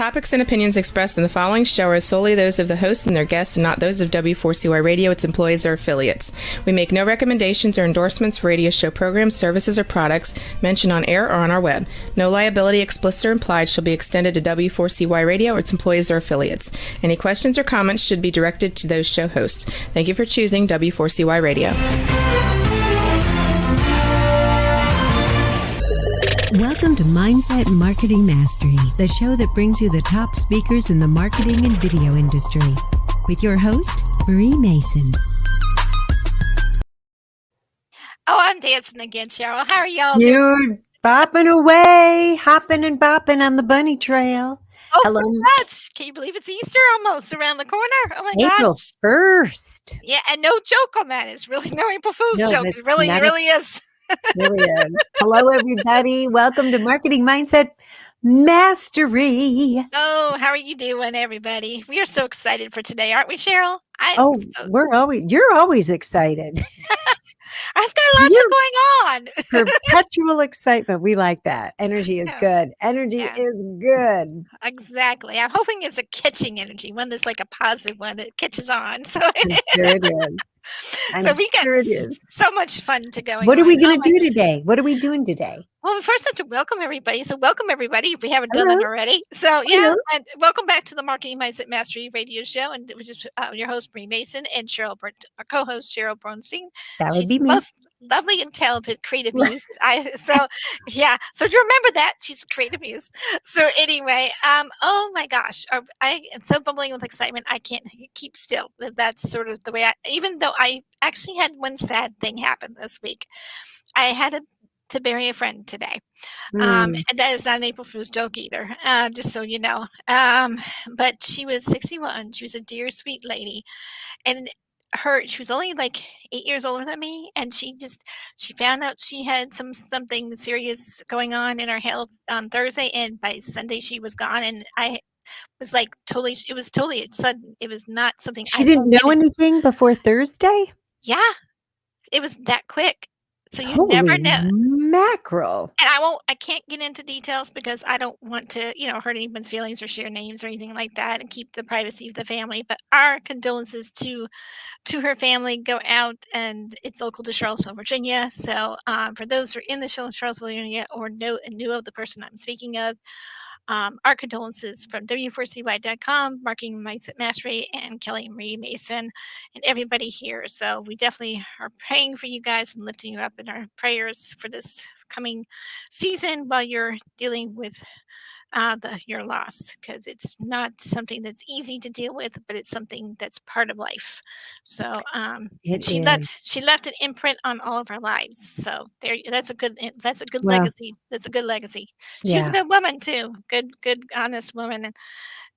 topics and opinions expressed in the following show are solely those of the host and their guests and not those of W4CY Radio, its employees, or affiliates. We make no recommendations or endorsements for radio show programs, services, or products mentioned on air or on our web. No liability, explicit or implied, shall be extended to W4CY Radio or its employees or affiliates. Any questions or comments should be directed to those show hosts. Thank you for choosing W4CY Radio. Welcome to Mindset Marketing Mastery, the show that brings you the top speakers in the marketing and video industry. With your host, Marie Mason. Oh, I'm dancing again, Cheryl. How are y'all doing? You're bopping away, hopping and bopping on the bunny trail. Oh, hello. Gosh. Can you believe it's Easter almost around the corner? Oh, my April gosh. 1st. Yeah, and no joke on that. It's really no April Fool's joke. It really is. Really is. Hello, everybody. Welcome to Marketing Mindset Mastery. Oh, how are you doing, everybody? We are so excited for today, aren't we, Cheryl? You're always excited. I've got lots of going on. Perpetual excitement. We like that. Energy is good. Energy is good. Exactly. I'm hoping it's a catching energy, one that's like a positive one that catches on. So I'm sure it is. So we got so much fun to go. What are we going to do today? What are we doing today? Well, we first have to welcome everybody. So welcome everybody if we haven't done that already. So yeah, and welcome back to the Marketing Mindset Mastery Radio Show, and which is your host Marie Mason and Cheryl, our co-host Cheryl Bronstein. That would be me. Most lovely and talented creative muse. So remember that she's a creative muse. So anyway, oh my gosh, I am so bubbling with excitement. I can't keep still. That's sort of the way even though I actually had one sad thing happen this week. I had to bury a friend today. And that is not an April Fool's joke either, just so you know. But she was 61. She was a dear, sweet lady. And she was only like 8 years older than me. And she found out she had something serious going on in her health on Thursday. And by Sunday, she was gone. And I was like it was totally sudden. It was not something she didn't know anything before Thursday? Yeah, it was that quick. So you Holy never know. Mackerel. And I can't get into details because I don't want to, hurt anyone's feelings or share names or anything like that and keep the privacy of the family. But our condolences to her family go out, and it's local to Charlottesville, Virginia. So for those who are in the Charlottesville area or knew of the person I'm speaking of, our condolences from W4CY.com, Marketing Mindset Mastery, and Kelly Marie Mason, and everybody here. So we definitely are praying for you guys and lifting you up in our prayers for this coming season while you're dealing with your loss, because it's not something that's easy to deal with, but it's something that's part of life. So she left an imprint on all of our lives. So that's a good legacy. That's a good legacy. She was a good woman too. Good, honest woman, and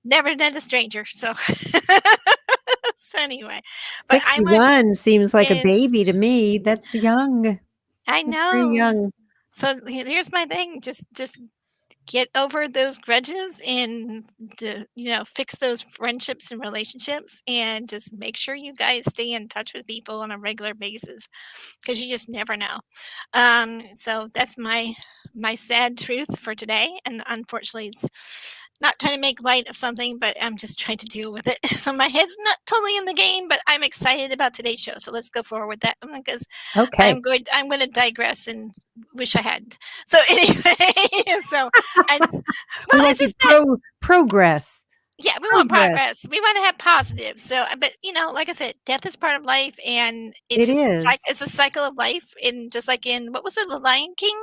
never met a stranger. So so anyway, but 61 seems like a baby to me. That's young. I know. That's very young. So here's my thing. Just get over those grudges and fix those friendships and relationships, and just make sure you guys stay in touch with people on a regular basis, because you just never know. So that's my sad truth for today, and unfortunately it's not trying to make light of something, but I'm just trying to deal with it. So my head's not totally in the game, but I'm excited about today's show. So let's go forward with that, because I'm going to digress and wish I hadn't. So anyway, progress. Yeah, we want progress. We want to have positive. So, but like I said, death is part of life, and it's a cycle of life. And just like in, what was it, The Lion King?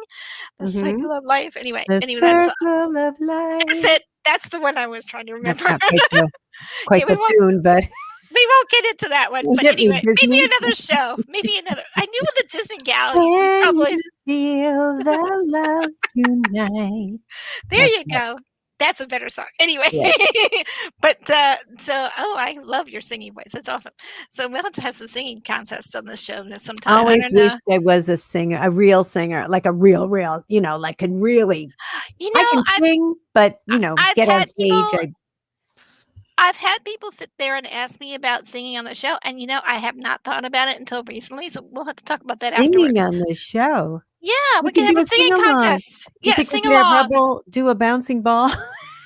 The cycle of life. Anyway, circle of life. That's it. That's the one I was trying to remember. That's not quite the tune, but we won't get into that one. But anyway, maybe another show. Maybe another. I knew the Disney Galaxy. Probably feel the love tonight. There you go. That's a better song. Anyway, but I love your singing voice. That's awesome. So we'll have to have some singing contests on this show sometime. I always wish I was a singer, a real singer, like a real, like could really. I can sing, but get on stage. I've had people sit there and ask me about singing on the show, and I have not thought about it until recently. So we'll have to talk about that afterwards. Singing on the show. Yeah, we can have a singing contest. Yeah, sing along. Do a bouncing ball.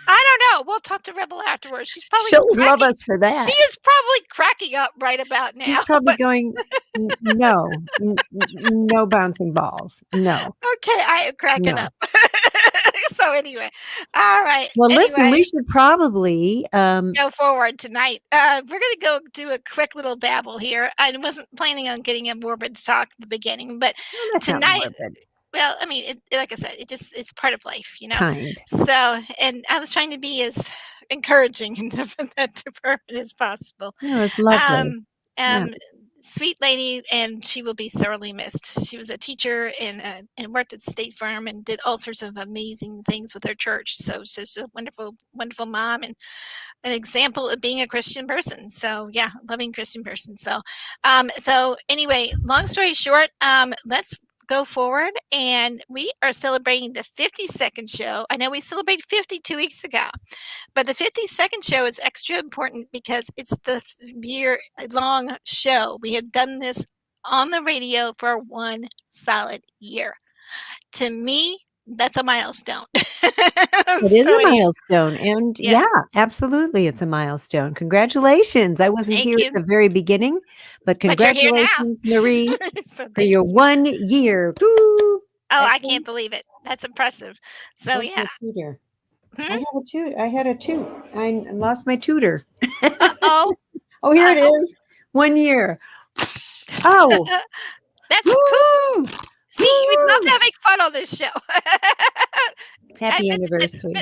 I don't know. We'll talk to Rebel afterwards. She's probably She'll love us for that. She is probably cracking up right about now. She's probably going, no, no bouncing balls. No. Okay, I am cracking up. So anyway, all right. Well, listen, we should probably go forward tonight. We're going to go do a quick little babble here. I wasn't planning on getting a morbid talk at the beginning, but tonight. Well, I mean, like I said, it's part of life, you know. Kind. So, and I was trying to be as encouraging in that department as possible. No, it's lovely. Sweet lady, and she will be sorely missed. She was a teacher and worked at State Farm and did all sorts of amazing things with her church. So she's a wonderful, wonderful mom and an example of being a Christian person. So yeah, loving Christian person. So, so anyway, long story short, let's go forward, and we are celebrating the 52nd show. I know we celebrated 52 weeks ago, but the 52nd show is extra important because it's the year-long show. We have done this on the radio for 1 solid year. To me, that's a milestone. It is a milestone. And yeah, absolutely. It's a milestone. Congratulations. I wasn't here at the very beginning, but congratulations, Marie, for your 1 year. Woo! I can't believe it. That's impressive. So yeah. I had a toot. I lost my tutor. Oh, here it is. 1 year. Oh, that's cool. See, we love having fun on this show. Happy anniversary.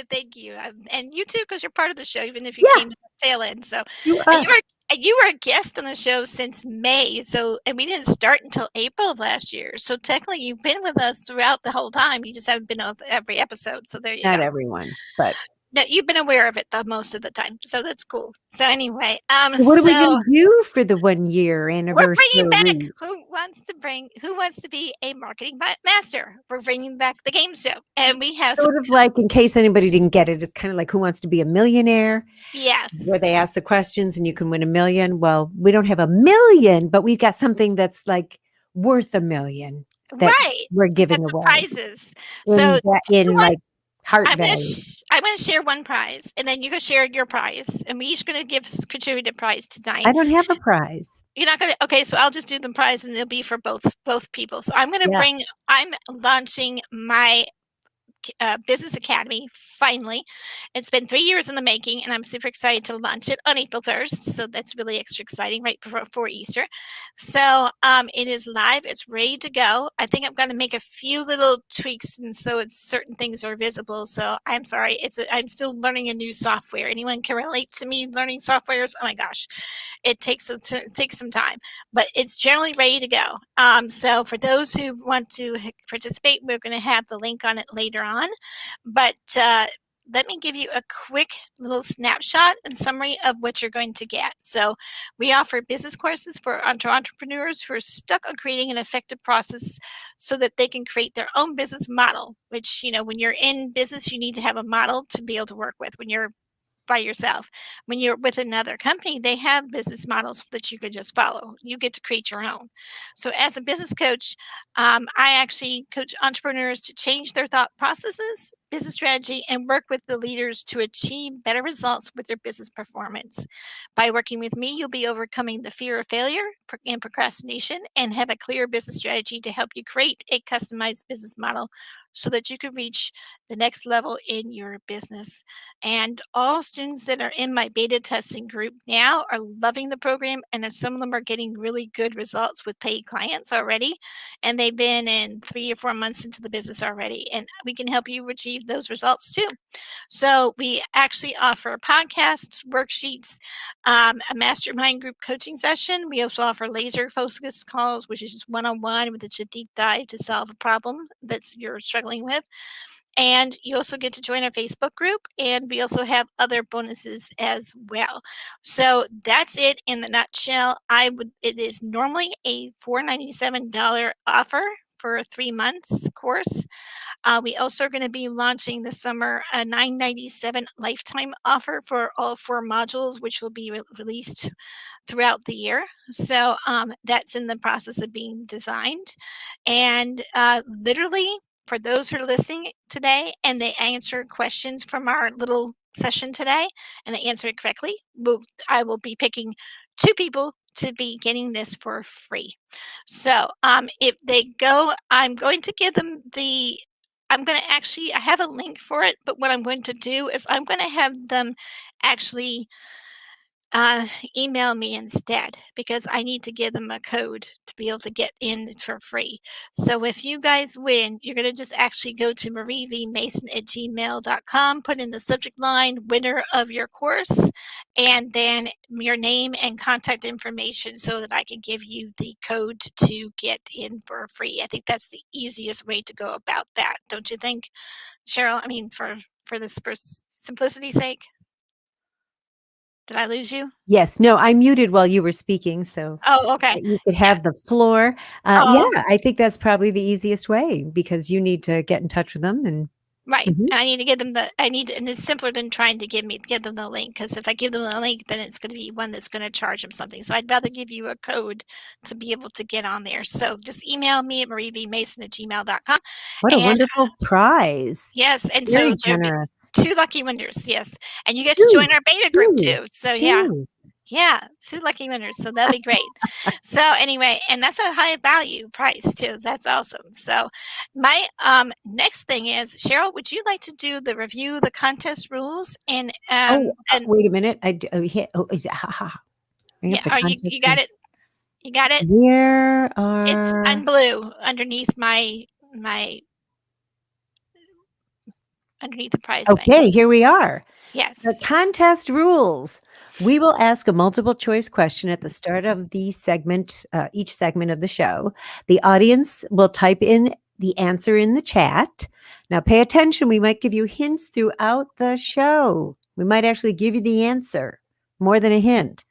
Thank you. And you too, because you're part of the show, even if you came at the tail end. So you were a guest on the show since May. So, and we didn't start until April of last year. So technically you've been with us throughout the whole time. You just haven't been on every episode. So there you go. Not everyone, but no, you've been aware of it most of the time. So that's cool. So anyway, so what are we going to do for the 1 year anniversary? We're bringing back who wants to be a marketing master. We're bringing back the game show, and we have sort of like, in case anybody didn't get it, it's kind of like Who Wants to Be a Millionaire? Yes, where they ask the questions and you can win $1 million. Well, we don't have $1 million, but we've got something that's like worth $1 million that we're giving away. Prizes. Heart value. I'm going to share one prize, and then you can share your prize, and we each going to contribute a prize tonight. I don't have a prize. You're not going to. Okay, so I'll just do the prize, and it'll be for both people. So I'm going to I'm launching my business academy. Finally, it's been 3 years in the making, and I'm super excited to launch it on April 1st. So that's really extra exciting, right before Easter. So it is live. It's ready to go. I think I'm going to make a few little tweaks, and so certain things are visible. So I'm sorry. I'm still learning a new software. Anyone can relate to me learning softwares? Oh my gosh, it takes some time, but it's generally ready to go. So for those who want to participate, we're going to have the link on it later on. But let me give you a quick little snapshot and summary of what you're going to get. So we offer business courses for entrepreneurs who are stuck on creating an effective process so that they can create their own business model, which, when you're in business, you need to have a model to be able to work with. When you're by yourself, when you're with another company, they have business models that you could just follow. You get to create your own. So as a business coach, I actually coach entrepreneurs to change their thought processes, business strategy, and work with the leaders to achieve better results with their business performance. By working with me, you'll be overcoming the fear of failure and procrastination and have a clear business strategy to help you create a customized business model so that you can reach the next level in your business. And all students that are in my beta testing group now are loving the program, and some of them are getting really good results with paid clients already. And they've been in 3 or 4 months into the business already, and we can help you achieve those results too. So we actually offer podcasts, worksheets, a mastermind group coaching session. We also offer laser focus calls, which is just one-on-one with a deep dive to solve a problem that you're struggling with. And you also get to join our Facebook group, and we also have other bonuses as well. So that's it in the nutshell. It is normally a $497 offer for a 3 months course. We also are going to be launching this summer a $997 lifetime offer for all 4 modules, which will be released throughout the year. So that's in the process of being designed. And literally, for those who are listening today and they answer questions from our little session today and they answer it correctly, I will be picking 2 people to be getting this for free. So, if they go, I'm going to give them I'm gonna actually I have a link for it, but what I'm going to do is I'm gonna have them actually uh, email me instead because I need to give them a code to be able to get in for free. So if you guys win, you're going to just actually go to marievmason@gmail.com, put in the subject line winner of your course, and then your name and contact information so that I can give you the code to get in for free. I think that's the easiest way to go about that. Don't you think, Cheryl? I mean, for this, for simplicity's sake. Did I lose you? Yes. No, I muted while you were speaking, so Oh, okay. that you could Yeah. have the floor. Oh, Yeah, I think that's probably the easiest way because you need to get in touch with them and right. Mhm. I need to give them and it's simpler than trying to give them the link because if I give them the link, then it's going to be one that's going to charge them something. So I'd rather give you a code to be able to get on there. So just email me at marievmason@gmail.com. What a And wonderful prize. yes, and Very so there'll be generous. 2 lucky winners. Yes. And you get to 2, join our beta group 2, too. So yeah. 2. Yeah, 2 lucky winners, so that'll be great. So anyway, and that's a high value price too. That's awesome. So my next thing is, Cheryl, would you like to do the review the contest rules and Wait a minute. Is it bring up yeah, the are contest you got it? You got it? Where It's are on blue underneath my underneath the prize thing. Okay, here we are. The Yes. contest rules. We will ask a multiple choice question at the start of the segment, each segment of the show. The audience will type in the answer in the chat. Now, pay attention. We might give you hints throughout the show. We might actually give you the answer more than a hint.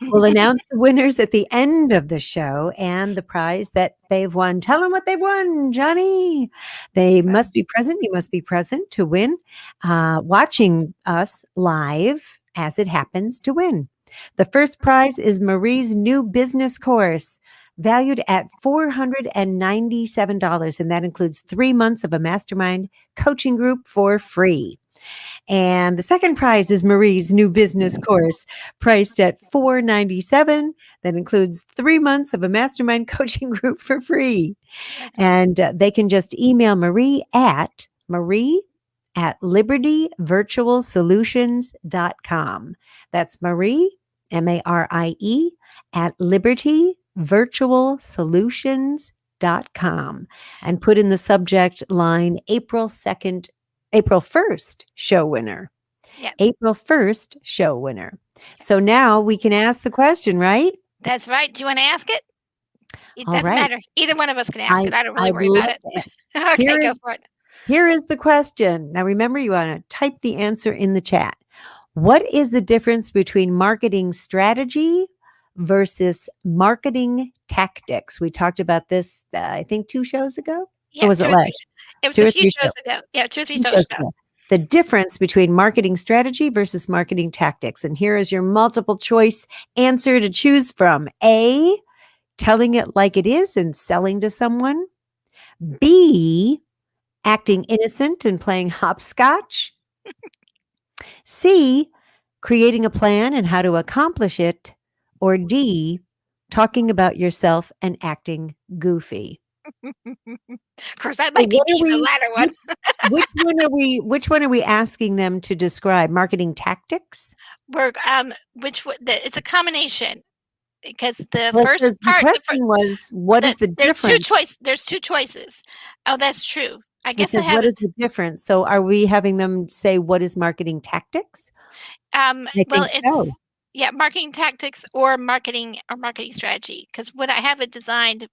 We'll announce the winners at the end of the show and the prize that they've won. Tell them what they won, Johnny. They must be present. You must be present to win, watching us live as it happens to win. The first prize is Marie's new business course, valued at $497, and that includes 3 months of a mastermind coaching group for free. And the second prize is Marie's new business course, priced at $497. That includes 3 months of a mastermind coaching group for free. And they can just email Marie at libertyvirtualsolutions.com. That's Marie, Marie, at libertyvirtualsolutions.com. And put in the subject line April 1st show winner. Yep. April 1st show winner. So now we can ask the question, right? That's right. Do you want to ask it? It All doesn't right. matter. Either one of us can ask it. I don't really worry about it. Okay, go for it. Here is the question. Now remember, you want to type the answer in the chat. What is the difference between marketing strategy versus marketing tactics? We talked about this, I think, 2 shows ago. Yeah, or was it last? It was a few shows ago. Yeah, 2 or 3 shows ago. The difference between marketing strategy versus marketing tactics. And here is your multiple choice answer to choose from. A, telling it like it is and selling to someone. B, acting innocent and playing hopscotch. C, creating a plan and how to accomplish it. Or D, talking about yourself and acting goofy. Of course, that might be the latter one. Which one are we asking them to describe? Marketing tactics? It's a combination because the question was, what is the difference? There's 2 choices. Oh, that's true. I guess what is the difference? So are we having them say what is marketing tactics? Yeah, marketing tactics or marketing strategy. Because what I have it designed,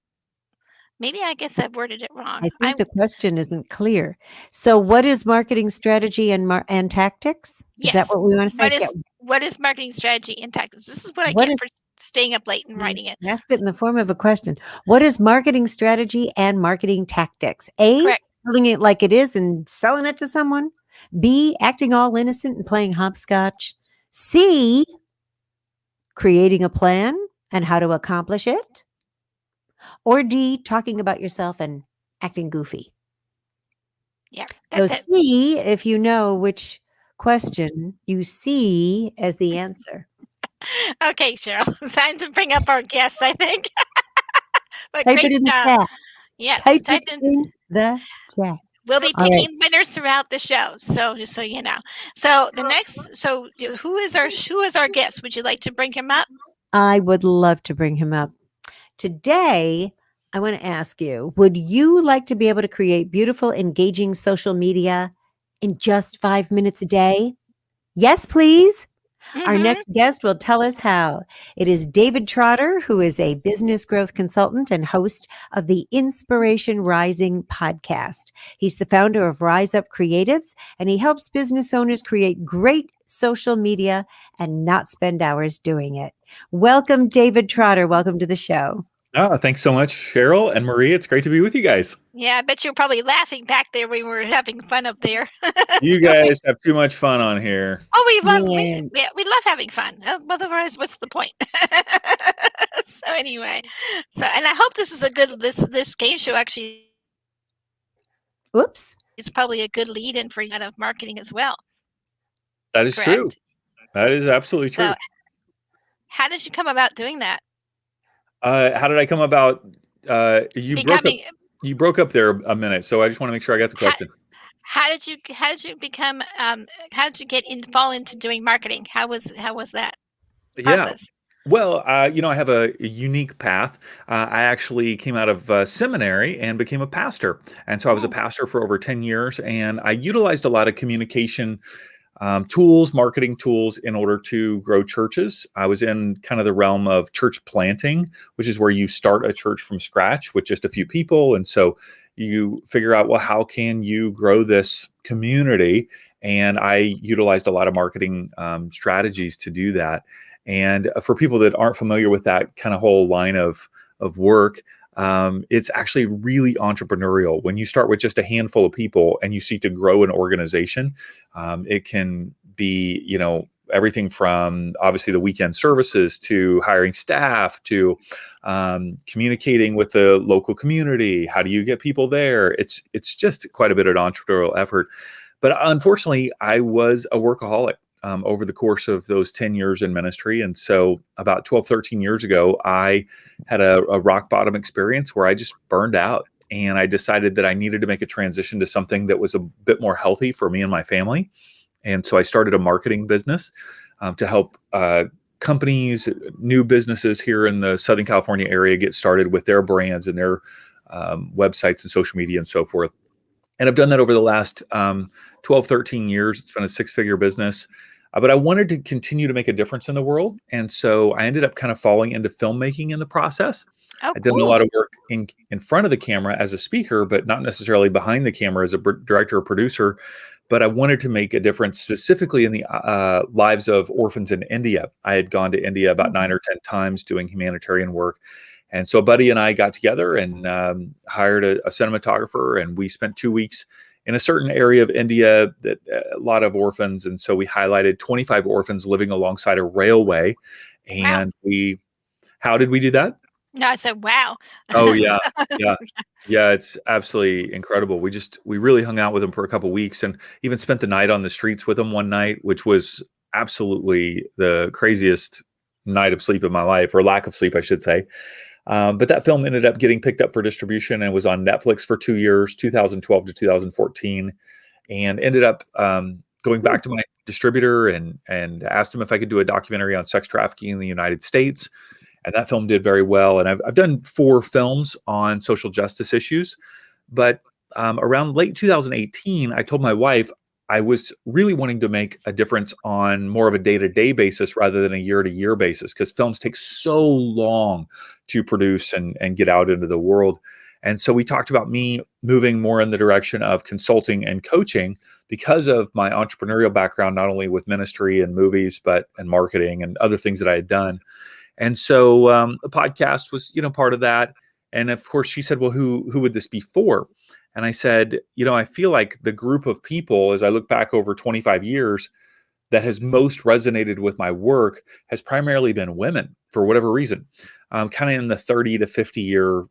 maybe I guess I've worded it wrong. I think the question isn't clear. So what is marketing strategy and tactics? Is that what we want to say? What is marketing strategy and tactics? This is what I get for staying up late and writing it. Ask it in the form of a question. What is marketing strategy and marketing tactics? A, correct. Telling it like it is and selling it to someone. B, acting all innocent and playing hopscotch. C, creating a plan and how to accomplish it. Or D, talking about yourself and acting goofy. Yeah, that's it. C, if you know which question you see as the answer. Okay, Cheryl. It's time to bring up our guest, I think. But Type great it in the job. chat. Yes, Type type it in. in the chat. We'll be All right. picking winners throughout the show, so just so you know. So the next, so who is our guest? Would you like to bring him up? I would love to bring him up. Today, I want to ask you, would you like to be able to create beautiful, engaging social media in just 5 minutes a day? Yes, please. Our Mm-hmm. next guest will tell us how. It is David Trotter, who is a business growth consultant and host of the Inspiration Rising podcast. He's the founder of Rise Up Creatives, and he helps business owners create great social media and not spend hours doing it. Welcome, David Trotter. Welcome to the show. Thanks so much, Cheryl and Marie. It's great to be with you guys. Yeah, I bet you're probably laughing back there when we were having fun up there. You guys have too much fun on here. Oh, we love having fun. Otherwise, what's the point? So anyway, and I hope this is a good this game show actually. Oops. It's probably a good lead-in for you out of marketing as well. That is Correct? true. That is absolutely true. So, how did you come about doing that? How did I come about? You broke up there a minute, so I just want to make sure I got the question. How did you become? How did you fall into doing marketing? How was that process? Yeah. Well, I have a unique path. I actually came out of seminary and became a pastor. And so I was a pastor for over 10 years, and I utilized a lot of communication tools, marketing tools in order to grow churches. I was in kind of the realm of church planting, which is where you start a church from scratch with just a few people. And so you figure out, well, how can you grow this community? And I utilized a lot of marketing strategies to do that. And for people that aren't familiar with that kind of whole line of work, it's actually really entrepreneurial. When you start with just a handful of people and you seek to grow an organization, it can be, everything from obviously the weekend services to hiring staff to communicating with the local community. How do you get people there? It's just quite a bit of an entrepreneurial effort. But unfortunately, I was a workaholic over the course of those 10 years in ministry. And so about 12, 13 years ago, I had a rock bottom experience where I just burned out. And I decided that I needed to make a transition to something that was a bit more healthy for me and my family. And so I started a marketing business to help companies, new businesses here in the Southern California area get started with their brands and their websites and social media and so forth. And I've done that over the last 12, 13 years. It's been a 6-figure business. But I wanted to continue to make a difference in the world. And so I ended up kind of falling into filmmaking in the process. Oh, I did a lot of work in front of the camera as a speaker, but not necessarily behind the camera as a director or producer. But I wanted to make a difference specifically in the lives of orphans in India. I had gone to India about 9 or 10 times doing humanitarian work. And so a buddy and I got together and hired a cinematographer, and we spent 2 weeks in a certain area of India that a lot of orphans. And so we highlighted 25 orphans living alongside a railway. And how did we do that? No, I said, wow. Oh, yeah. Yeah. It's absolutely incredible. We really hung out with them for a couple of weeks and even spent the night on the streets with them one night, which was absolutely the craziest night of sleep in my life, or lack of sleep, I should say. But that film ended up getting picked up for distribution and was on Netflix for 2 years, 2012 to 2014, and ended up going back to my distributor and asked him if I could do a documentary on sex trafficking in the United States. And that film did very well. And I've done 4 films on social justice issues. But around late 2018, I told my wife I was really wanting to make a difference on more of a day-to-day basis rather than a year-to-year basis, because films take so long to produce and get out into the world. And so we talked about me moving more in the direction of consulting and coaching because of my entrepreneurial background, not only with ministry and movies, but and marketing and other things that I had done. And so the podcast was, part of that. And of course, she said, well, who would this be for? And I said, I feel like the group of people, as I look back over 25 years, that has most resonated with my work has primarily been women for whatever reason, kind of in the 30 to 50 year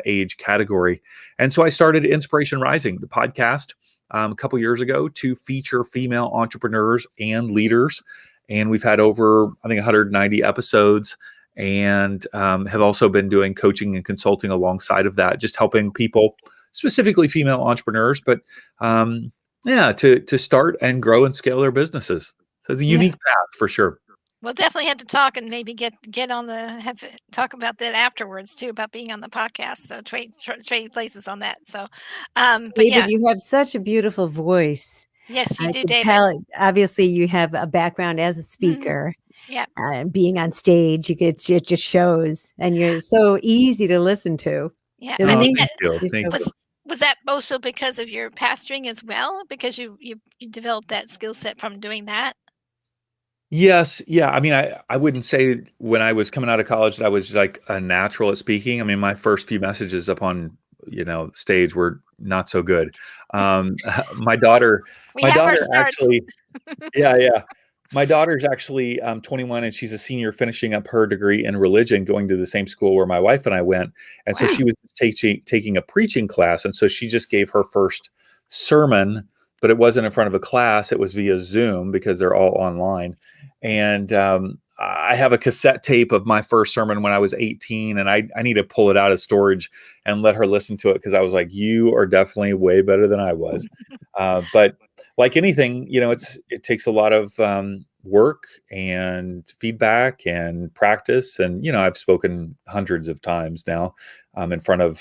age category. And so I started Inspiration Rising, the podcast. a couple years ago to feature female entrepreneurs and leaders. And we've had over, I think, 190 episodes, and have also been doing coaching and consulting alongside of that, just helping people, specifically female entrepreneurs, but to start and grow and scale their businesses. So it's a unique path for sure. We'll definitely have to talk and maybe get on talk about that afterwards too, about being on the podcast. So trade places on that. So, but David, you have such a beautiful voice. Yes, you do, can David. Tell, obviously, you have a background as a speaker. Yeah. Being on stage, it just shows, and you're so easy to listen to. Yeah, I think that was that also because of your pastoring as well, because you developed that skill set from doing that. Yes. Yeah. I mean, I wouldn't say when I was coming out of college that I was like a natural at speaking. I mean, my first few messages up on, stage were not so good. My daughter actually, yeah. My daughter's actually 21, and she's a senior finishing up her degree in religion, going to the same school where my wife and I went. And so she was taking a preaching class. And so she just gave her first sermon, but it wasn't in front of a class. It was via Zoom because they're all online. And I have a cassette tape of my first sermon when I was 18, and I need to pull it out of storage and let her listen to it, because I was like, you are definitely way better than I was. But like anything, it takes a lot of work and feedback and practice. And, I've spoken hundreds of times now in front of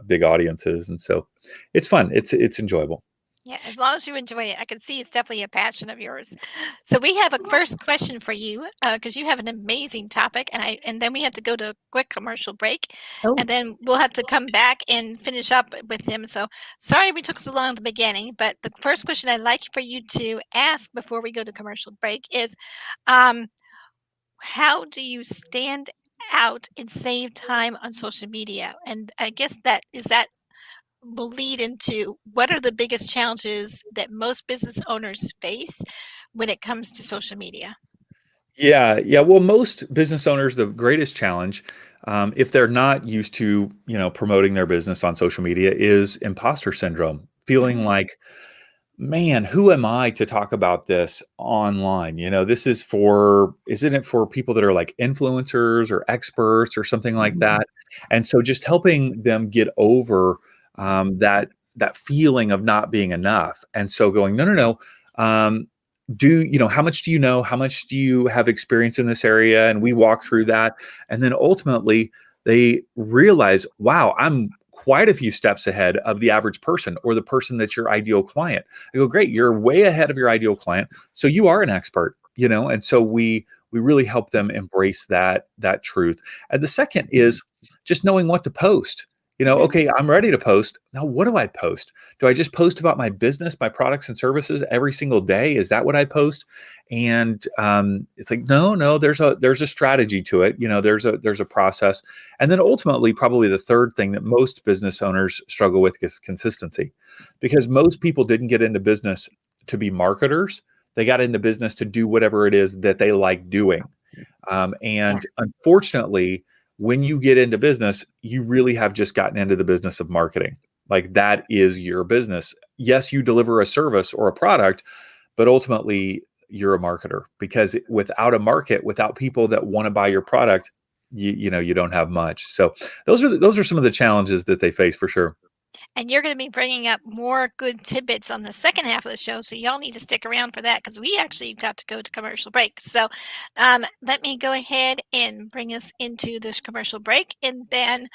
big audiences. And so it's fun. It's enjoyable. Yeah, as long as you enjoy it. I can see it's definitely a passion of yours. So we have a first question for you, because you have an amazing topic, and then we have to go to a quick commercial break, and then we'll have to come back and finish up with him. So sorry we took so long at the beginning, but the first question I'd like for you to ask before we go to commercial break is, how do you stand out and save time on social media? And I guess that will lead into, what are the biggest challenges that most business owners face when it comes to social media? Yeah. Well, most business owners, the greatest challenge, if they're not used to, promoting their business on social media, is imposter syndrome, feeling like, man, who am I to talk about this online? This is isn't it for people that are like influencers or experts or something like that? And so just helping them get over that feeling of not being enough. And so going, no. How much do you know? How much do you have experience in this area? And we walk through that. And then ultimately they realize, wow, I'm quite a few steps ahead of the average person, or the person that's your ideal client. I go, great, you're way ahead of your ideal client. So you are an expert, and so we really help them embrace that truth. And the second is just knowing what to post. Okay, I'm ready to post. Now, what do I post? Do I just post about my business, my products and services every single day? Is that what I post? And it's like, no, there's a strategy to it. There's a process. And then ultimately, probably the third thing that most business owners struggle with is consistency, because most people didn't get into business to be marketers. They got into business to do whatever it is that they like doing. And unfortunately, when you get into business, you really have just gotten into the business of marketing. Like, that is your business. Yes, you deliver a service or a product, but ultimately you're a marketer, because without a market, without people that want to buy your product, you don't have much. So those are some of the challenges that they face for sure. And you're going to be bringing up more good tidbits on the second half of the show, so y'all need to stick around for that, because we actually got to go to commercial break. So let me go ahead and bring us into this commercial break, and then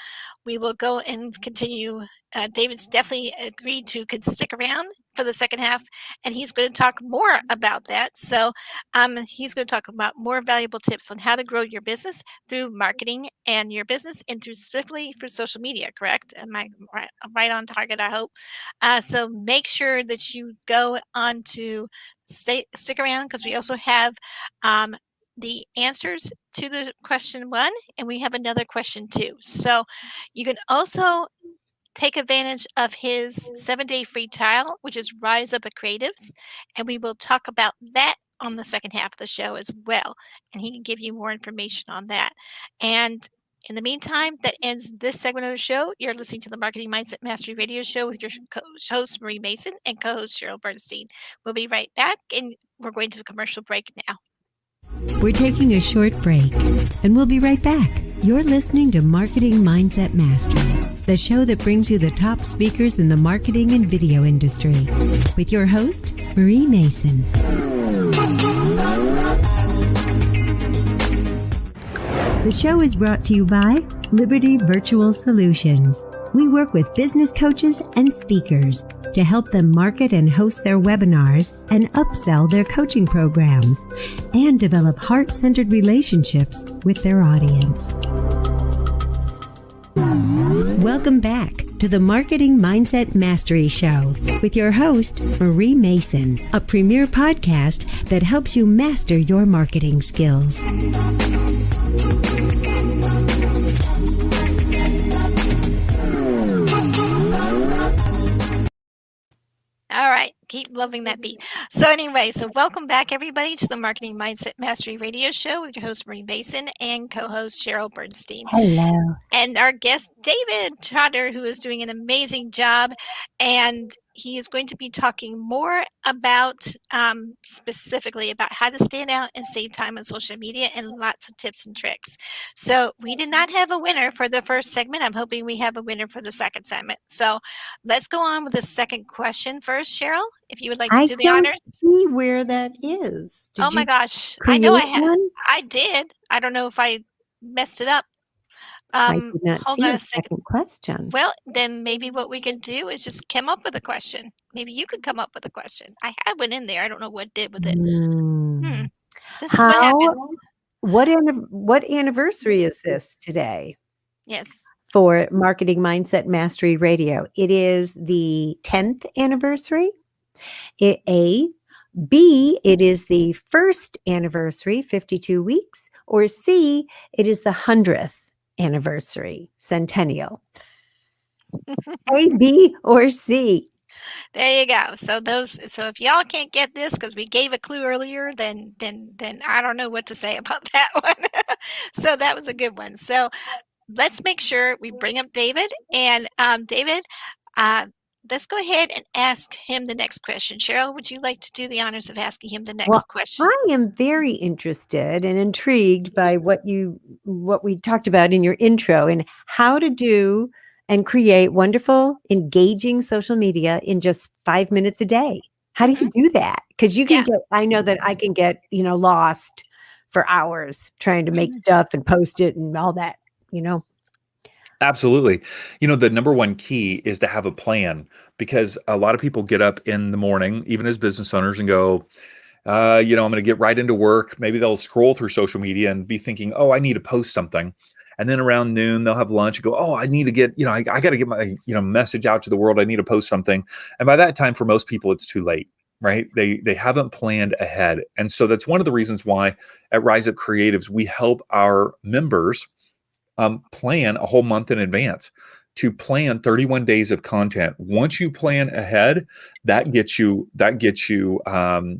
we will go and continue. David's definitely agreed to stick around for the second half, and he's going to talk more about that. So he's going to talk about more valuable tips on how to grow your business through marketing and your business, and specifically for social media, correct? Am I right on target, I hope? So make sure that you go on to stick around, because we also have the answers to the question 1, and we have another question 2. So you can also take advantage of his 7-day free trial, which is Rise Up at Creatives. And we will talk about that on the second half of the show as well. And he can give you more information on that. And In the meantime, that ends this segment of the show. You're listening to the Marketing Mindset Mastery Radio Show with your host, Marie Mason, and co-host Cheryl Bernstein. We'll be right back, and we're going to a commercial break now. We're taking a short break, and we'll be right back. You're listening to Marketing Mindset Mastery, the show that brings you the top speakers in the marketing and video industry, with your host, Marie Mason. The show is brought to you by Liberty Virtual Solutions. We work with business coaches and speakers to help them market and host their webinars and upsell their coaching programs and develop heart-centered relationships with their audience. Welcome back to the Marketing Mindset Mastery Show with your host, Marie Mason, a premier podcast that helps you master your marketing skills. All right. Keep loving that beat. So anyway, welcome back, everybody, to the Marketing Mindset Mastery Radio Show with your host, Marie Mason, and co-host Cheryl Bernstein. Hello. And our guest, David Trotter, who is doing an amazing job. And he is going to be talking more about specifically about how to stand out and save time on social media and lots of tips and tricks. So we did not have a winner for the first segment. I'm hoping we have a winner for the second segment. So let's go on with the second question first, Cheryl, if you would like to do the honors. I don't see where that is. Oh my gosh. I know I did. I don't know if I messed it up. I did not see a second question. Well, then maybe what we could do is just come up with a question. Maybe you could come up with a question. I had one in there. I don't know what did with it. This is what happens. What anniversary is this today? Yes. For Marketing Mindset Mastery Radio. It is the 10th anniversary. B, it is the first anniversary, 52 weeks. Or C, it is the 100th anniversary, centennial. A, B, or C. There you go. So if y'all can't get this because we gave a clue earlier, then I don't know what to say about that one. So that was a good one. So let's make sure we bring up David. And David, let's go ahead and ask him the next question. Cheryl, would you like to do the honors of asking him the next question? I am very interested and intrigued by what we talked about in your intro and how to do and create wonderful, engaging social media in just 5 minutes a day. How do you do that? Because you can I know that I can get, lost for hours trying to make stuff and post it and all that, Absolutely. The number one key is to have a plan, because a lot of people get up in the morning, even as business owners, and go, I'm going to get right into work. Maybe they'll scroll through social media and be thinking, oh, I need to post something. And then around noon, they'll have lunch and go, oh, I need to get, I got to get my, message out to the world. I need to post something. And by that time, for most people, it's too late, right? They haven't planned ahead. And so that's one of the reasons why at Rise Up Creatives, we help our members plan a whole month in advance to plan 31 days of content. Once you plan ahead, that gets you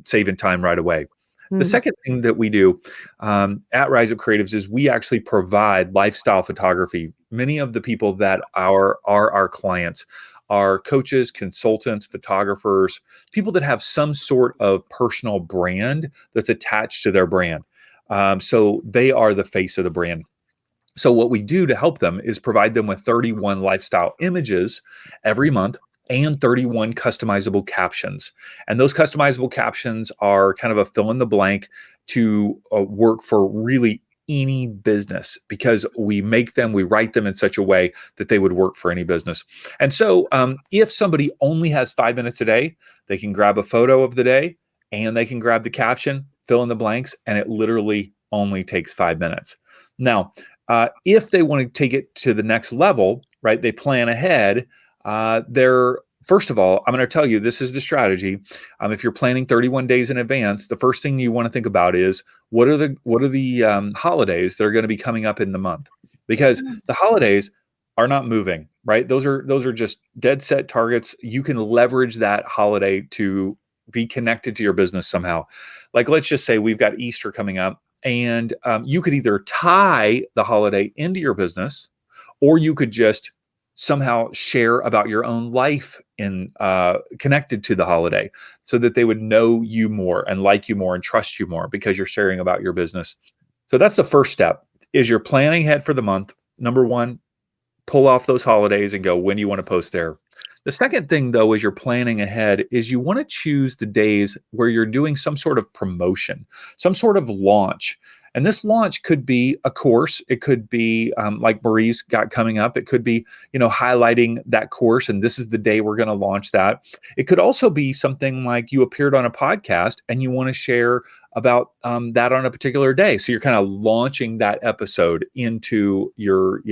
saving time right away. The second thing that we do at Rise Up Creatives is we actually provide lifestyle photography. Many of the people that are our clients are coaches, consultants, photographers, people that have some sort of personal brand that's attached to their brand. So they are the face of the brand. So what we do to help them is provide them with 31 lifestyle images every month and 31 customizable captions. And those customizable captions are kind of a fill in the blank to work for really any business, because we write them in such a way that they would work for any business. And so if somebody only has 5 minutes a day, they can grab a photo of the day and they can grab the caption, fill in the blanks, and it literally only takes 5 minutes. Now, if they want to take it to the next level, right, they plan ahead. First of all, I'm going to tell you, this is the strategy. If you're planning 31 days in advance, the first thing you want to think about is what are the holidays that are going to be coming up in the month, because the holidays are not moving, right? Those are just dead set targets. You can leverage that holiday to be connected to your business somehow. Like, let's just say we've got Easter coming up, And you could either tie the holiday into your business, or you could just somehow share about your own life in connected to the holiday, so that they would know you more and like you more and trust you more because you're sharing about your business. So that's the first step, is you're planning ahead for the month. Number one, pull off those holidays and go, when do you want to post there? The second thing, though, as you're planning ahead, is you want to choose the days where you're doing some sort of promotion, some sort of launch. And this launch could be a course. It could be like Marie's got coming up. It could be, highlighting that course, and this is the day we're going to launch that. It could also be something like you appeared on a podcast and you want to share about that on a particular day. So you're kind of launching that episode into your,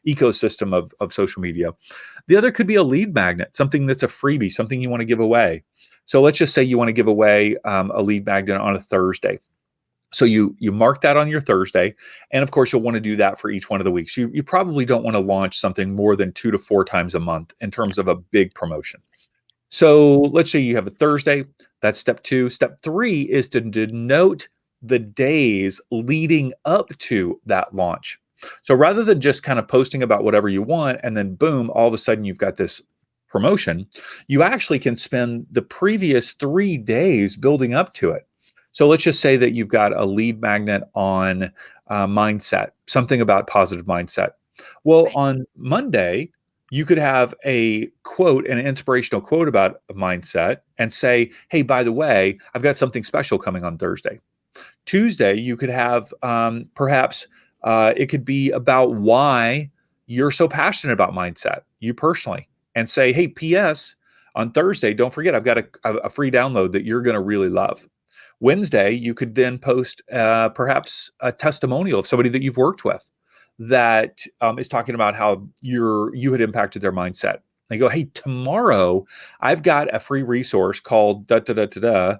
ecosystem of social media. The other could be a lead magnet, something that's a freebie, something you want to give away. So let's just say you want to give away a lead magnet on a Thursday. So you mark that on your Thursday, and of course you'll want to do that for each one of the weeks. You probably don't want to launch something more than 2 to 4 times a month in terms of a big promotion. So let's say you have a Thursday. That's step 2. Step 3 is to denote the days leading up to that launch. So rather than just kind of posting about whatever you want and then boom, all of a sudden you've got this promotion, you actually can spend the previous 3 days building up to it. So let's just say that you've got a lead magnet on mindset, something about positive mindset. Well, on Monday, you could have a quote, an inspirational quote about a mindset, and say, hey, by the way, I've got something special coming on Thursday. Tuesday, you could have perhaps it could be about why you're so passionate about mindset, you personally, and say, hey, P.S., on Thursday, don't forget, I've got a free download that you're going to really love. Wednesday, you could then post perhaps a testimonial of somebody that you've worked with that is talking about how you had impacted their mindset. They go, hey, tomorrow I've got a free resource called da-da-da-da-da,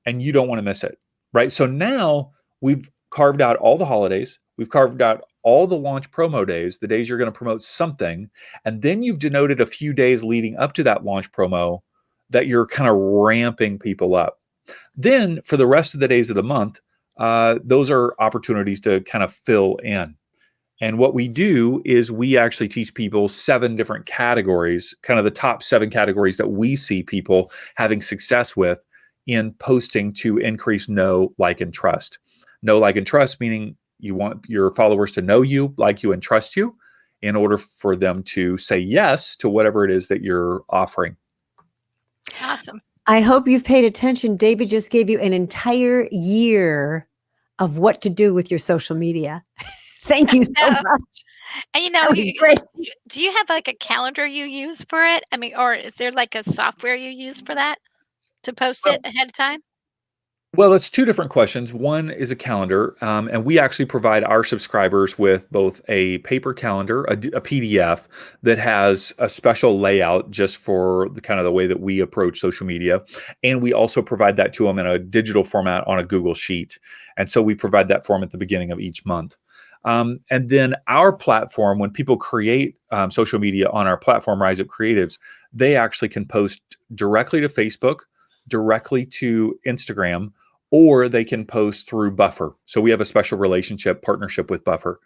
and you don't want to miss it, right? So now we've carved out all the holidays. We've carved out all the launch promo days, the days you're going to promote something, and then you've denoted a few days leading up to that launch promo that you're kind of ramping people up. Then for the rest of the days of the month, those are opportunities to kind of fill in. And what we do is we actually teach people 7 different categories, kind of the top 7 categories that we see people having success with in posting to increase know, like, and trust. Know, like, and trust, meaning you want your followers to know you, like you, and trust you in order for them to say yes to whatever it is that you're offering. Awesome. I hope you've paid attention. David just gave you an entire year of what to do with your social media. Thank you so much. And do you have like a calendar you use for it? I mean, or is there like a software you use for that to post it ahead of time? Well, it's 2 different questions. One is a calendar, and we actually provide our subscribers with both a paper calendar, a PDF that has a special layout just for the kind of the way that we approach social media, and we also provide that to them in a digital format on a Google Sheet. And so we provide that for them at the beginning of each month. And then our platform, when people create social media on our platform, Rise Up Creatives, they actually can post directly to Facebook, directly to Instagram, or they can post through Buffer. So we have a special partnership with Buffer.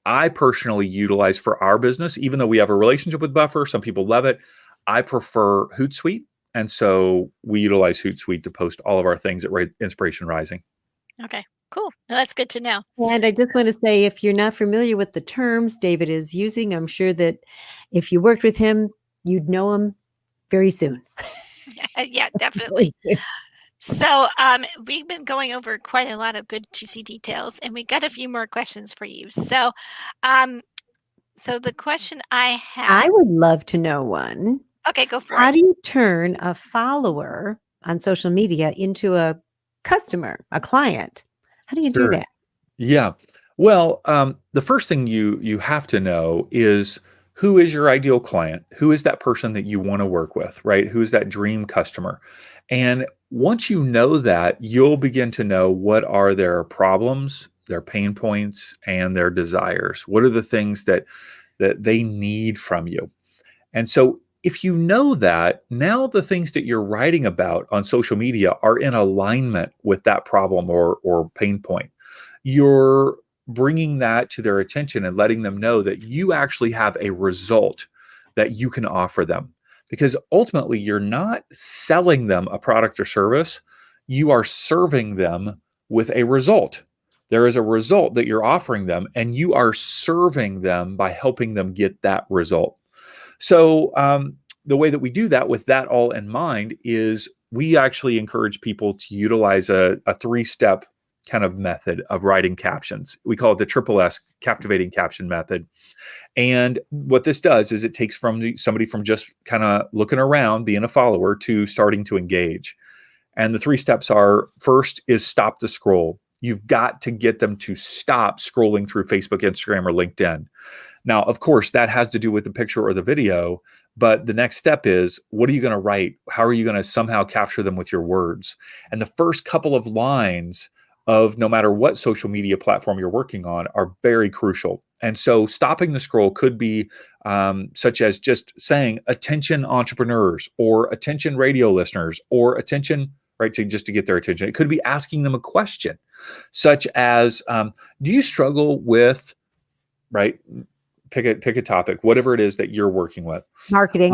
I personally utilize for our business, even though we have a relationship with Buffer, some people love it, I prefer Hootsuite. And so we utilize Hootsuite to post all of our things at Inspiration Rising. Okay, cool. Well, that's good to know. And I just want to say, if you're not familiar with the terms David is using, I'm sure that if you worked with him, you'd know him very soon. Yeah, definitely. So we've been going over quite a lot of good juicy details, and we got a few more questions for you. So the question I have, I would love to know one. Okay, go for it. How do you turn a follower on social media into a customer, a client? How do you do that? Yeah. Well, the first thing you have to know is, who is your ideal client? Who is that person that you want to work with, right? Who is that dream customer? And once you know that, you'll begin to know what are their problems, their pain points, and their desires. What are the things that they need from you? And so if you know that, now the things that you're writing about on social media are in alignment with that problem or pain point. you're bringing that to their attention and letting them know that you actually have a result that you can offer them. Because ultimately, you're not selling them a product or service, you are serving them with a result. There is a result that you're offering them, and you are serving them by helping them get that result. So, the way that we do that with that all in mind is we actually encourage people to utilize a three-step kind of method of writing captions. We call it the triple S captivating caption method. And what this does is it takes from somebody from just kind of looking around, being a follower, to starting to engage. And the three steps are: first is stop the scroll. You've got to get them to stop scrolling through Facebook, Instagram, or LinkedIn. Now, of course, that has to do with the picture or the video, but the next step is, what are you going to write? How are you going to somehow capture them with your words? And the first couple of lines of no matter what social media platform you're working on are very crucial. And so stopping the scroll could be such as just saying, attention entrepreneurs, or attention radio listeners, or attention, right, just to get their attention. It could be asking them a question such as, do you struggle with, right, pick a topic, whatever it is that you're working with. Marketing.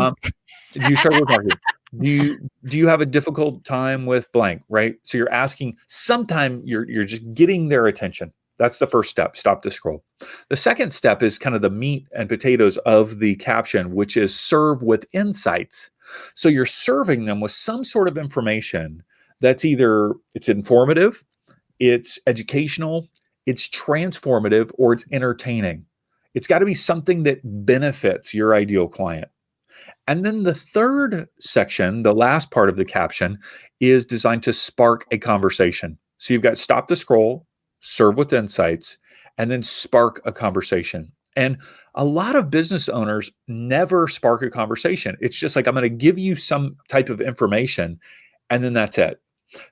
Do you struggle with marketing? Do you have a difficult time with blank, right? So you're asking, sometime you're just getting their attention. That's the first step, stop the scroll. The second step is kind of the meat and potatoes of the caption, which is serve with insights. So you're serving them with some sort of information that's either it's informative, it's educational, it's transformative, or it's entertaining. It's got to be something that benefits your ideal client. And then the third section, the last part of the caption, is designed to spark a conversation. So you've got stop the scroll, serve with insights, and then spark a conversation. And a lot of business owners never spark a conversation. It's just like, I'm going to give you some type of information, and then that's it.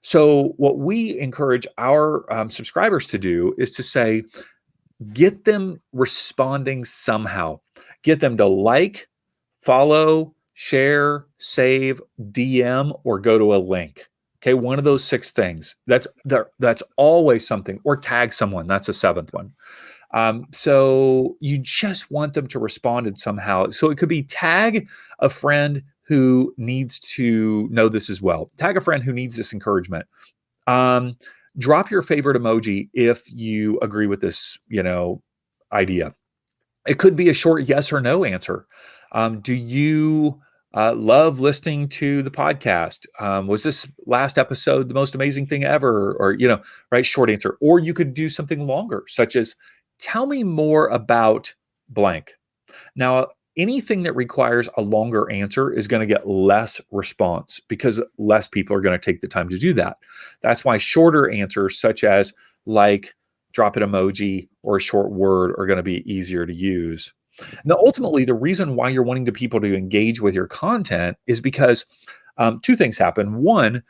So what we encourage our subscribers to do is to say, get them responding somehow. Get them to like, follow, share, save, DM, or go to a link. Okay, one of those 6 things. That's always something. Or tag someone. That's a 7th one. So you just want them to respond in somehow. So it could be tag a friend who needs to know this as well. Tag a friend who needs this encouragement. Drop your favorite emoji if you agree with this, idea. It could be a short yes or no answer. Do you love listening to the podcast? Was this last episode the most amazing thing ever? Or, right, short answer. Or you could do something longer, such as, tell me more about blank. Now, anything that requires a longer answer is going to get less response because less people are going to take the time to do that. That's why shorter answers such as like, drop an emoji, or a short word are going to be easier to use. Now, ultimately, the reason why you're wanting people to engage with your content is because 2 things happen. One,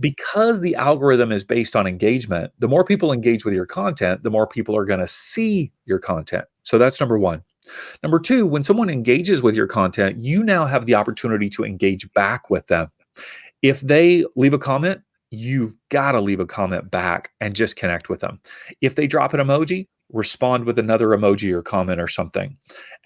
because the algorithm is based on engagement, the more people engage with your content, the more people are going to see your content. So that's number 1. Number 2, when someone engages with your content, you now have the opportunity to engage back with them. If they leave a comment, you've got to leave a comment back and just connect with them. If they drop an emoji, respond with another emoji or comment or something.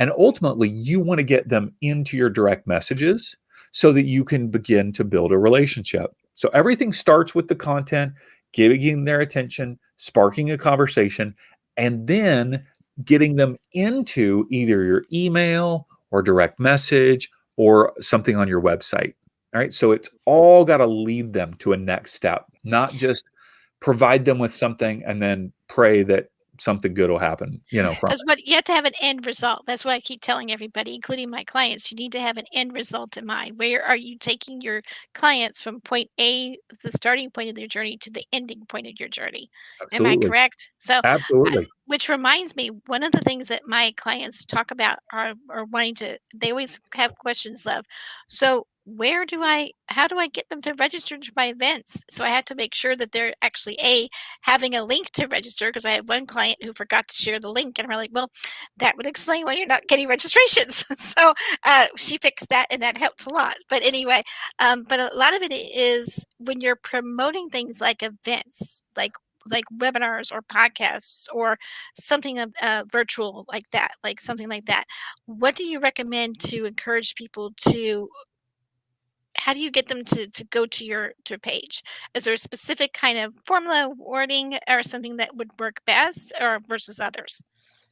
And ultimately, you want to get them into your direct messages so that you can begin to build a relationship. So everything starts with the content, giving their attention, sparking a conversation, and then getting them into either your email or direct message or something on your website. All right. So it's all got to lead them to a next step, not just provide them with something and then pray that something good will happen, Because what you have to have an end result. That's why I keep telling everybody, including my clients, you need to have an end result in mind. Where are you taking your clients from point A, the starting point of their journey, to the ending point of your journey? Am I Absolutely. correct? So, Absolutely. which reminds me, one of the things that my clients talk about are wanting to, they always have questions of, so how do I get them to register to my events? So I had to make sure that they're actually having a link to register, because I had one client who forgot to share the link, and we're like, well, that would explain why you're not getting registrations. So she fixed that, and that helped a lot. But anyway, but a lot of it is when you're promoting things like events, like like webinars or podcasts or something of virtual like that, like something like that. What do you recommend to encourage people to? How do you get them to go to your page? Is there a specific kind of formula, wording, or something that would work best, or versus others?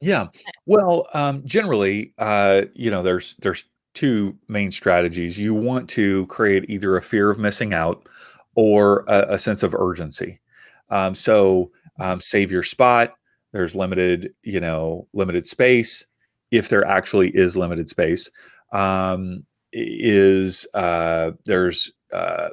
Yeah. So, Well, generally, there's two main strategies. You want to create either a fear of missing out or a sense of urgency. Save your spot. There's limited space. If there actually is limited space, there's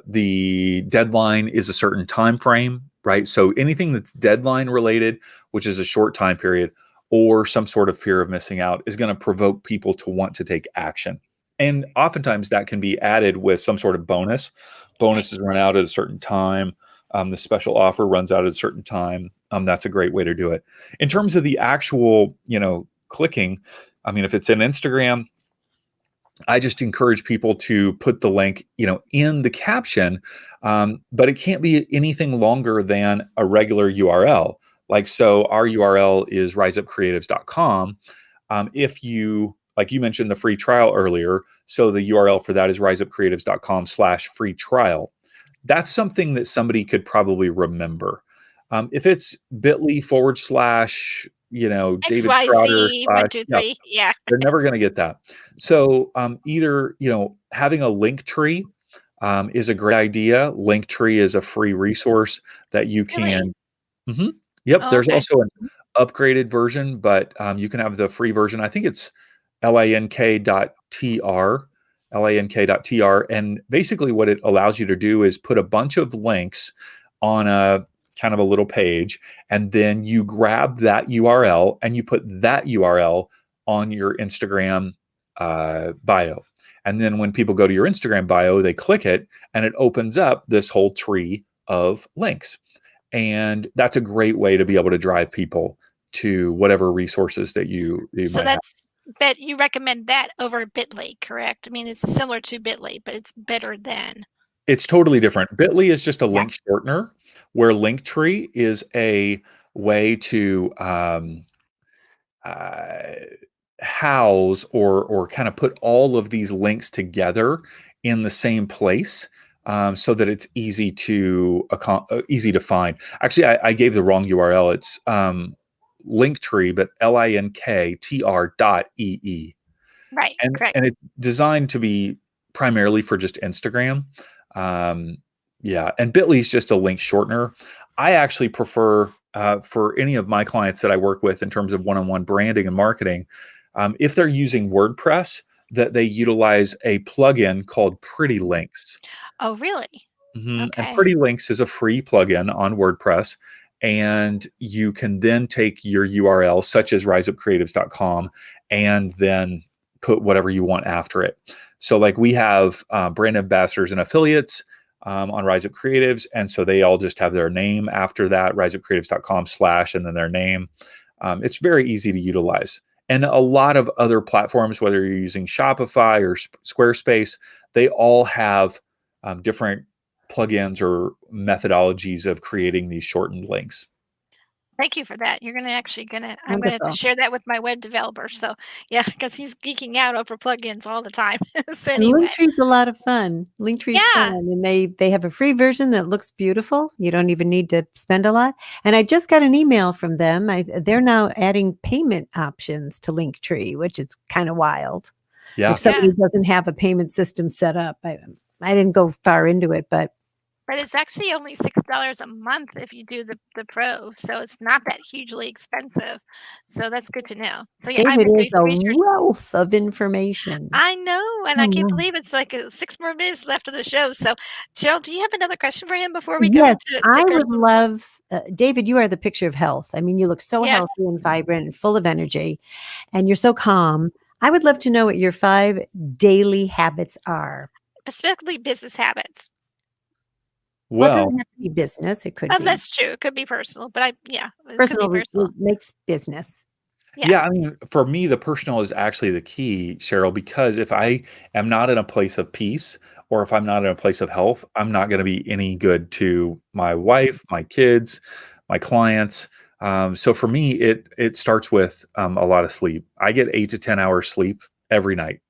the deadline is a certain time frame, right? So anything that's deadline related, which is a short time period, or some sort of fear of missing out is going to provoke people to want to take action. And oftentimes that can be added with some sort of bonus. right. Bonuses run out at a certain time. The special offer runs out at a certain time. That's a great way to do it. In terms of the actual, clicking, I mean, if it's in Instagram, I just encourage people to put the link, in the caption, but it can't be anything longer than a regular URL. Like, so our URL is riseupcreatives.com. If you, like you mentioned the free trial earlier, so the URL for that is riseupcreatives.com/free trial. That's something that somebody could probably remember. If it's bit.ly/ David Trotter XYZ one two yeah, three. Yeah. they're never going to get that. So either, having a link tree is a great idea. Linktree is a free resource that you Really? can. Mhm. Yep. Oh, There's okay. also an upgraded version, but you can have the free version. I think it's link.tr, link.tr. And basically what it allows you to do is put a bunch of links on a kind of a little page, and then you grab that URL and you put that URL on your Instagram bio. And then when people go to your Instagram bio, they click it and it opens up this whole tree of links. And that's a great way to be able to drive people to whatever resources that you So might have. that's bet you recommend that over Bitly, correct? I mean, it's similar to Bitly, but it's better than. It's totally different. Bitly is just a Yeah. link shortener, where Linktree is a way to uh, house or kind of put all of these links together in the same place, so that it's easy to find. Actually, I gave the wrong URL. It's Linktree, but linktr.ee. Right, correct. And it's designed to be primarily for just Instagram. Yeah, and Bitly is just a link shortener. I actually prefer, for any of my clients that I work with in terms of one-on-one branding and marketing, if they're using WordPress, that they utilize a plugin called Pretty Links. Oh, really? And Okay. Pretty Links is a free plugin on WordPress, and you can then take your URL, such as riseupcreatives.com, and then put whatever you want after it. So, like, we have brand ambassadors and affiliates on Rise Up Creatives, and so they all just have their name after that, riseupcreatives.com/ and then their name. It's very easy to utilize. And a lot of other platforms, whether you're using Shopify or Squarespace, they all have different plugins or methodologies of creating these shortened links. Thank you for that. You're I'm gonna have to Wonderful. share that with my web developer. So yeah, because he's geeking out over plugins all the time. So And anyway, Linktree's a lot of fun. Linktree's fun, yeah. and they have a free version that looks beautiful. You don't even need to spend a lot. And I just got an email from them. They're now adding payment options to Linktree, which is kind of wild. If Yeah. Yeah. somebody doesn't have a payment system set up, I didn't go far into it, but But it's actually only $6 a month if you do the pro, so it's not that hugely expensive. So that's good to know. So yeah, I'm David gonna is do a some research. wealth of information. I know, and Oh, I can't no. believe it's like 6 more minutes left of the show. So, Cheryl, do you have another question for him before we go Yes, to I go? would love David, you are the picture of health. I mean, you look so Yes, healthy and vibrant and full of energy, and you're so calm. I would love to know what your 5 daily habits are. specifically business habits. Well, it Well, doesn't have to be business, it could be That's true. It could be personal, but yeah, it could be personal personal. makes business. Yeah. yeah, I mean, for me, the personal is actually the key, Cheryl, because if I am not in a place of peace or if I'm not in a place of health, I'm not going to be any good to my wife, my kids, my clients. So for me, it starts with a lot of sleep. I get 8 to 10 hours sleep every night.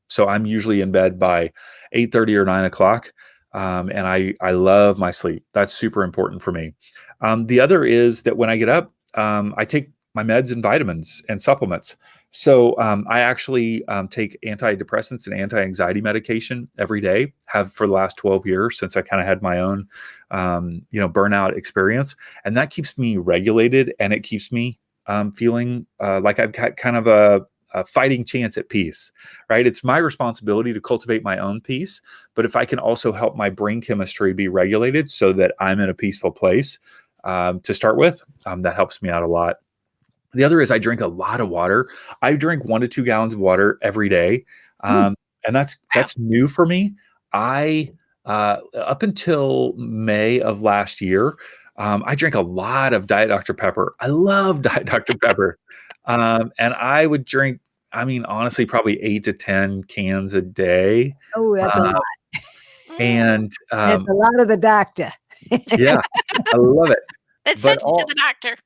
So I'm usually in bed by 8:30 or 9 o'clock. And I love my sleep. That's super important for me. The other is that when I get up, I take my meds and vitamins and supplements. So I actually take antidepressants and anti-anxiety medication every day. Have for the last 12 years since I kind of had my own, burnout experience, and that keeps me regulated and it keeps me feeling like I've got kind of a fighting chance at peace. Right? It's my responsibility to cultivate my own peace, but if I can also help my brain chemistry be regulated so that I'm in a peaceful place to start with, that helps me out a lot. The other is I drink a lot of water. I drink 1 to 2 gallons of water every day, and that's new for me. I up until May of last year, I drank a lot of Diet Dr. Pepper. I love Diet Dr. Pepper, and I would drink. I mean, honestly, probably 8 to 10 cans a day. Oh, that's a lot. And that's a lot of the doctor. Yeah, I love it. Let's send you to the doctor.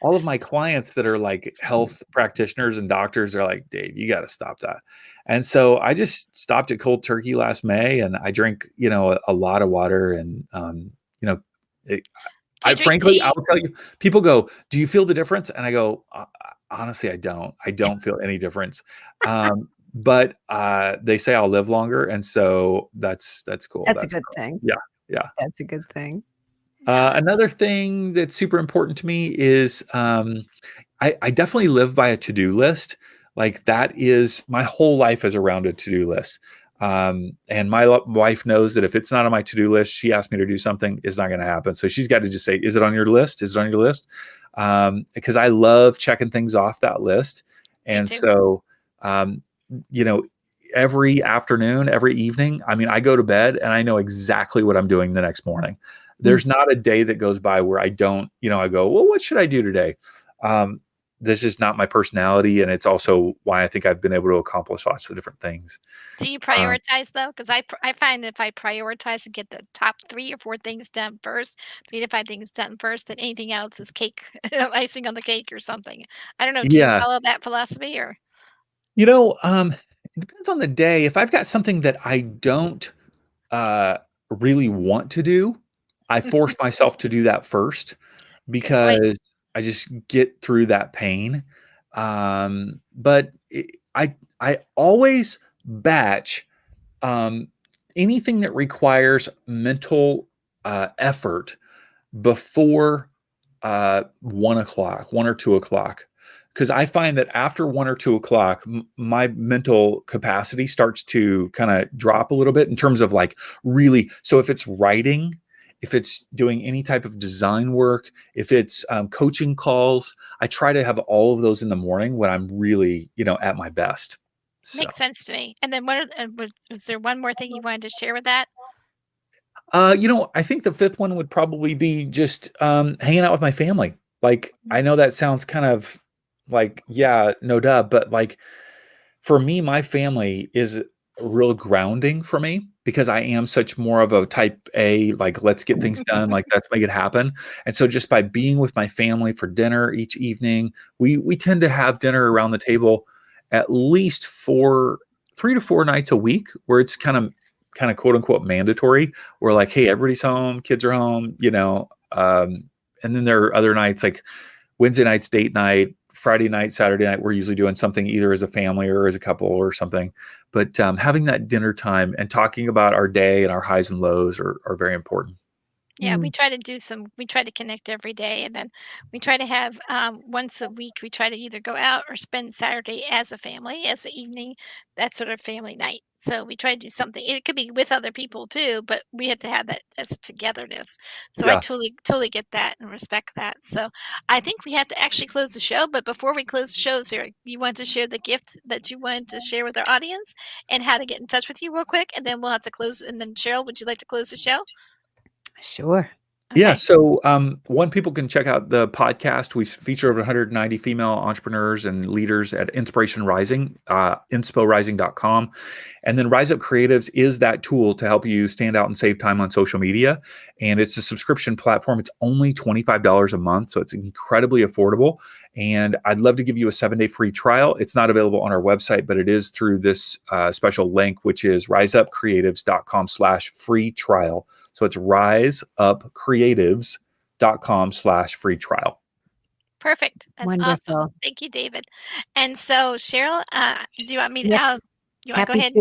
all of my clients that are like health practitioners and doctors are like, Dave, you got to stop that. And so I just stopped it cold turkey last May, and I drink, a lot of water. And, frankly, I will tell you, people go, do you feel the difference? And I go, honestly, I don't feel any difference. But they say I'll live longer. And so that's cool. That's a good thing. Yeah. That's a good thing. Another thing that's super important to me is I definitely live by a to-do list. Like that is my whole life is around a to-do list. And my wife knows that if it's not on my to-do list, she asks me to do something, it's not going to happen. So she's got to just say, is it on your list? Is it on your list? Because I love checking things off that list. And so, every afternoon, every evening, I mean, I go to bed and I know exactly what I'm doing the next morning. There's not a day that goes by where I don't, I go, well, what should I do today? This is not my personality. And it's also why I think I've been able to accomplish lots of different things. Do you prioritize though? Because I find that if I prioritize and get the top 3 or 4 things done first, 3 to 5 things done first, then anything else is cake, icing on the cake or something. I don't know. Do you follow that philosophy or? It depends on the day. If I've got something that I don't really want to do, I force myself to do that first because I just get through that pain. But I always batch anything that requires mental effort before 1 o'clock, 1 or 2 o'clock. Because I find that after 1 or 2 o'clock, my mental capacity starts to kind of drop a little bit in terms of like really. So if it's writing, if it's doing any type of design work, if it's coaching calls, I try to have all of those in the morning when I'm really, at my best. So. Makes sense to me. And then was there one more thing you wanted to share with that? I think the 5th one would probably be just hanging out with my family. Like, I know that sounds kind of like, yeah, no duh, but like for me, my family is real grounding for me because I am such more of a type A, like, let's get things done, like let's make it happen. And so just by being with my family for dinner each evening, we tend to have dinner around the table at least 3 to 4 nights a week, where it's kind of quote unquote mandatory. We're like, hey, everybody's home, kids are home, and then there are other nights like Wednesday night's date night, Friday night, Saturday night, we're usually doing something either as a family or as a couple or something. But having that dinner time and talking about our day and our highs and lows are very important. Yeah, we try to connect every day, and then we try to have once a week, we try to either go out or spend Saturday as a family, as an evening, that sort of family night. So we try to do something. It could be with other people too, but we have to have that as togetherness. So I totally get that and respect that. So I think we have to actually close the show. But before we close the show, Sarah, you want to share the gift that you wanted to share with our audience and how to get in touch with you real quick, and then we'll have to close. And then Cheryl, would you like to close the show? Sure. Okay. Yeah. So, one, people can check out the podcast. We feature over 190 female entrepreneurs and leaders at Inspiration Rising, insporising.com. And then Rise Up Creatives is that tool to help you stand out and save time on social media. And it's a subscription platform. It's only $25 a month. So it's incredibly affordable. And I'd love to give you a 7-day free trial. It's not available on our website, but it is through this special link, which is riseupcreatives.com/free trial. So it's riseupcreatives.com/free trial. Perfect. That's Wonderful. Awesome. Thank you, David. And so, Cheryl, do you want me to? Yes. You want to go ahead?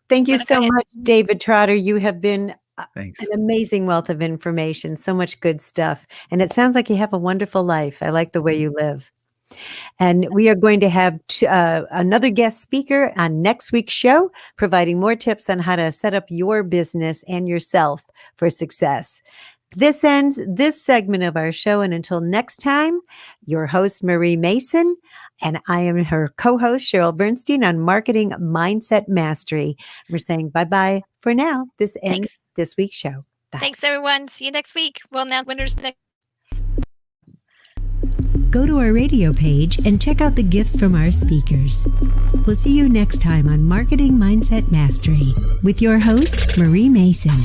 Thank you so much, David Trotter. You have been Thanks. an amazing wealth of information, so much good stuff. And it sounds like you have a wonderful life. I like the way you live. And we are going to have another guest speaker on next week's show, providing more tips on how to set up your business and yourself for success. This ends this segment of our show. And until next time, your host, Marie Mason, and I am her co-host, Cheryl Bernstein, on Marketing Mindset Mastery. We're saying bye-bye for now. This ends this week's show. Bye. Thanks, everyone. See you next week. We'll announce winners next. Go to our radio page and check out the gifts from our speakers. We'll see you next time on Marketing Mindset Mastery with your host, Marie Mason.